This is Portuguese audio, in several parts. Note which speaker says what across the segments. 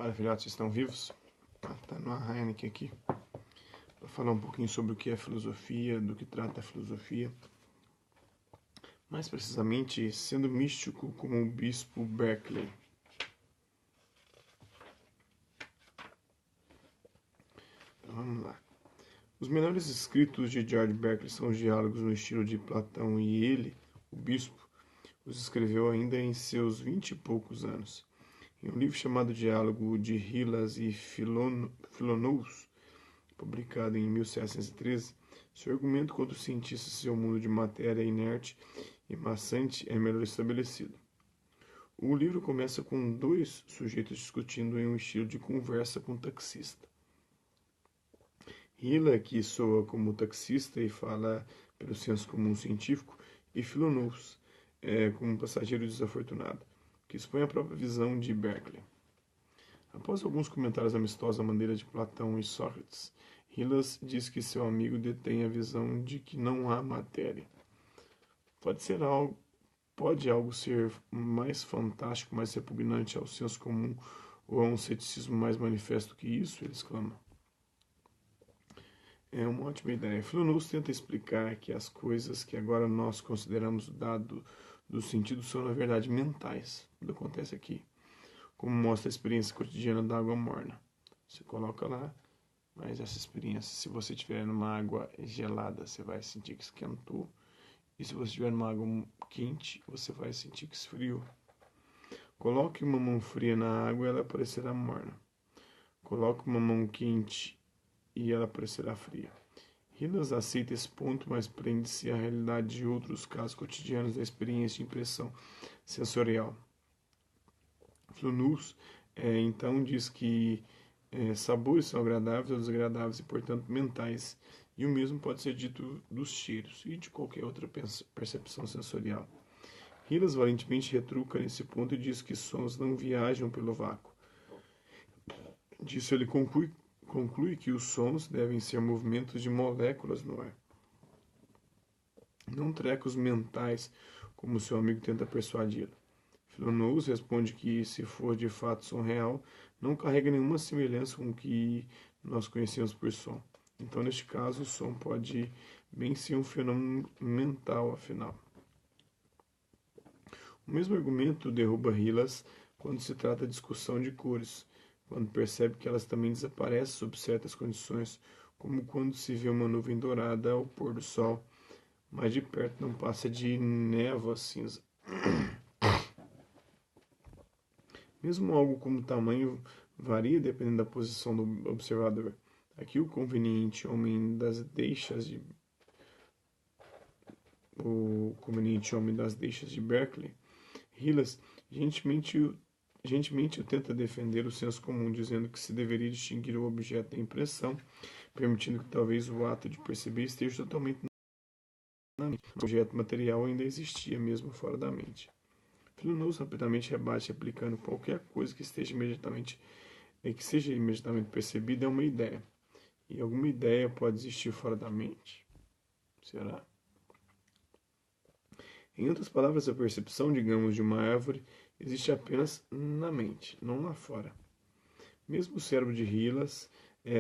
Speaker 1: Fala, filhotes, estão vivos? Tá no Heineken aqui. Vou falar um pouquinho sobre o que é filosofia, do que trata a filosofia. Mais precisamente, sendo místico como o bispo Berkeley. Então vamos lá. Os melhores escritos de George Berkeley são os diálogos no estilo de Platão, e ele, o bispo, os escreveu ainda em seus 20 e poucos anos. Em um livro chamado Diálogo de Hylas e Philonous, publicado em 1713, seu argumento contra os cientistas e seu mundo de matéria inerte e maçante é melhor estabelecido. O livro começa com dois sujeitos discutindo em um estilo de conversa com um taxista. Hila, que soa como taxista e fala pelo senso comum científico, e Philonous, como um passageiro desafortunado, que expõe a própria visão de Berkeley. Após alguns comentários amistosos à maneira de Platão e Sócrates, Hylas diz que seu amigo detém a visão de que não há matéria. Pode algo ser mais fantástico, mais repugnante ao senso comum ou a um ceticismo mais manifesto que isso? Ele exclama. É uma ótima ideia. Philonous tenta explicar que as coisas que agora nós consideramos dado do sentido são, na verdade, mentais. Tudo acontece aqui. Como mostra a experiência cotidiana da água morna. Você coloca lá, mas essa experiência, se você estiver numa água gelada, você vai sentir que esquentou. E se você estiver numa água quente, você vai sentir que esfriou. Coloque uma mão fria na água e ela parecerá morna. Coloque uma mão quente e ela parecerá fria. Hylas aceita esse ponto, mas prende-se à realidade de outros casos cotidianos da experiência de impressão sensorial. Philonous, então, diz que sabores são agradáveis ou desagradáveis e, portanto, mentais, e o mesmo pode ser dito dos cheiros e de qualquer outra percepção sensorial. Hylas valentemente retruca nesse ponto e diz que sons não viajam pelo vácuo. Disso ele conclui que os sons devem ser movimentos de moléculas no ar, não trecos mentais, como seu amigo tenta persuadi-lo. Philonous responde que, se for de fato som real, não carrega nenhuma semelhança com o que nós conhecemos por som. Então, neste caso, o som pode bem ser um fenômeno mental, afinal. O mesmo argumento derruba Hylas quando se trata de discussão de cores, quando percebe que elas também desaparecem sob certas condições, como quando se vê uma nuvem dourada ao pôr do sol, mas de perto não passa de névoa cinza. Mesmo algo como tamanho varia dependendo da posição do observador. Aqui o conveniente homem das deixas de Berkeley, Hylas gentilmente tenta defender o senso comum, dizendo que se deveria distinguir o objeto da impressão, permitindo que talvez o ato de perceber esteja totalmente na mente. O objeto material ainda existia mesmo fora da mente. Philonous rapidamente rebate, aplicando qualquer coisa que seja imediatamente percebida é uma ideia. E alguma ideia pode existir fora da mente? Será? Em outras palavras, a percepção, digamos, de uma árvore existe apenas na mente, não lá fora. Mesmo o cérebro de Hylas,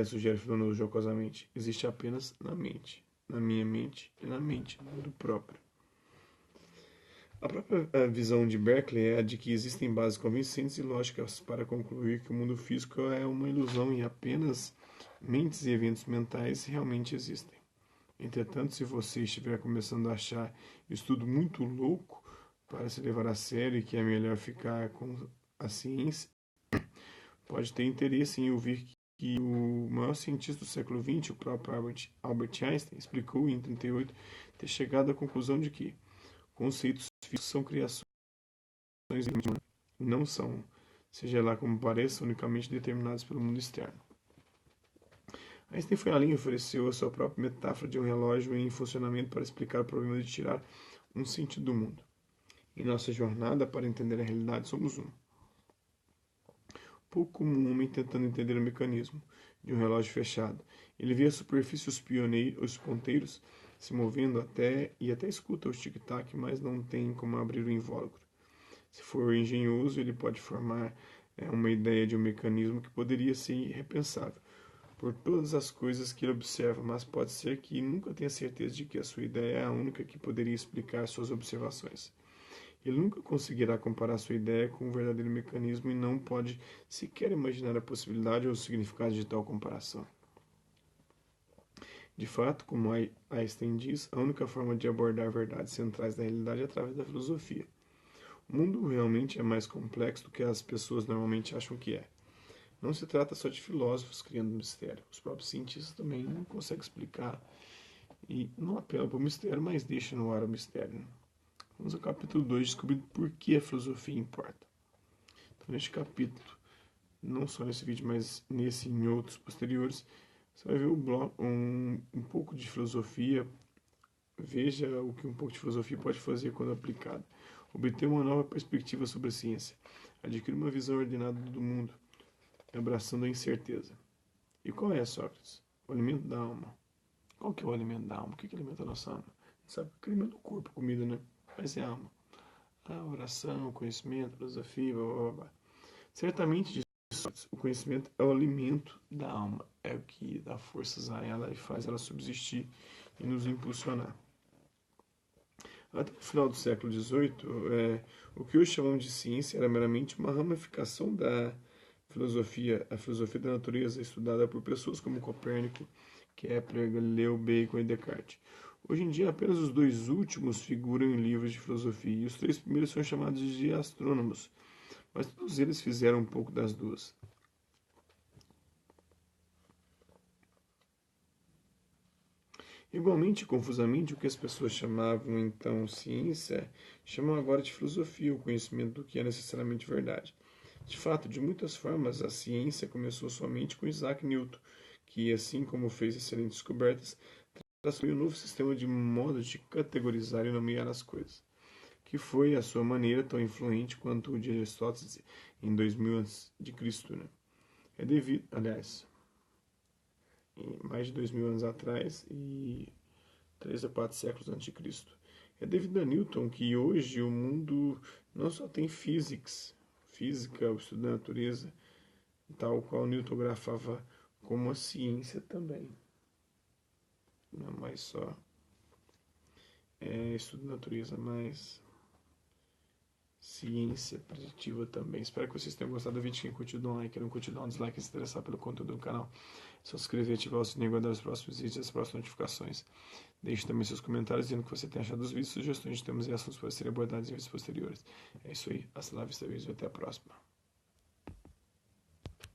Speaker 1: sugere Philonous jocosamente, existe apenas na mente, na minha mente e na mente do próprio. A própria visão de Berkeley é a de que existem bases convincentes e lógicas para concluir que o mundo físico é uma ilusão e apenas mentes e eventos mentais realmente existem. Entretanto, se você estiver começando a achar isso tudo muito louco para se levar a sério e que é melhor ficar com a ciência, pode ter interesse em ouvir que o maior cientista do século XX, o próprio Albert Einstein, explicou em 1938 ter chegado à conclusão de que conceitos físicos são criações e não são, seja lá como pareça, unicamente determinados pelo mundo externo. Einstein foi além e ofereceu a sua própria metáfora de um relógio em funcionamento para explicar o problema de tirar um sentido do mundo. Em nossa jornada para entender a realidade, somos um. Pouco como um homem tentando entender o mecanismo de um relógio fechado. Ele vê a superfície, os ponteiros se movendo até escuta o tic-tac, mas não tem como abrir o invólucro. Se for engenhoso, ele pode formar é uma ideia de um mecanismo que poderia ser irrepensável por todas as coisas que ele observa, mas pode ser que nunca tenha certeza de que a sua ideia é a única que poderia explicar suas observações. Ele nunca conseguirá comparar sua ideia com um verdadeiro mecanismo e não pode sequer imaginar a possibilidade ou o significado de tal comparação. De fato, como Einstein diz, a única forma de abordar verdades centrais da realidade é através da filosofia. O mundo realmente é mais complexo do que as pessoas normalmente acham que é. Não se trata só de filósofos criando mistério. Os próprios cientistas também não conseguem explicar e não apelam para o mistério, mas deixam no ar o mistério. Vamos ao capítulo 2, descobrindo por que a filosofia importa. Então, neste capítulo, não só nesse vídeo, mas nesse e em outros posteriores, você vai ver um pouco de filosofia. Veja o que um pouco de filosofia pode fazer quando aplicada. Obter uma nova perspectiva sobre a ciência. Adquirir uma visão ordenada do mundo, abraçando a incerteza. E qual é, Sócrates? O alimento da alma. Qual que é o alimento da alma? O que alimenta a nossa alma? Sabe que alimenta o corpo, comida, né? Mas é a alma. A oração, conhecimento, filosofia, blá, blá, blá. Certamente, o conhecimento é o alimento da alma. É o que dá forças a ela e faz ela subsistir e nos impulsionar. Até o final do século XVIII, o que hoje chamamos de ciência era meramente uma ramificação da filosofia, a filosofia da natureza, estudada por pessoas como Copérnico, Kepler, Galileu, Bacon e Descartes. Hoje em dia, apenas os dois últimos figuram em livros de filosofia, e os três primeiros são chamados de astrônomos, mas todos eles fizeram um pouco das duas. Igualmente, confusamente, o que as pessoas chamavam então ciência, chamam agora de filosofia, o conhecimento do que é necessariamente verdade. De fato, de muitas formas, a ciência começou somente com Isaac Newton, que, assim como fez excelentes descobertas, traçou um novo sistema de modo de categorizar e nomear as coisas, que foi, à sua maneira, tão influente quanto o de Aristóteles em 2000 a.C. Né? É devido, aliás, mais de 2000 anos atrás e 3 a 4 séculos antes de Cristo. É devido a Newton que hoje o mundo não só tem física, o estudo da natureza, tal qual Newton grafava como a ciência também. Não é mais só estudo da natureza, mas ciência preditiva também. Espero que vocês tenham gostado do vídeo. Quem curtiu, dá um like. Quem não curtiu, dá um dislike. Se interessar pelo conteúdo do canal, é só se inscrever, ativar o sininho e guardar os próximos vídeos e as próximas notificações. Deixe também seus comentários dizendo o que você tem achado dos vídeos, sugestões de temas e assuntos para serem abordados em vídeos posteriores. É isso aí. Hasta lá, vista, e até a próxima.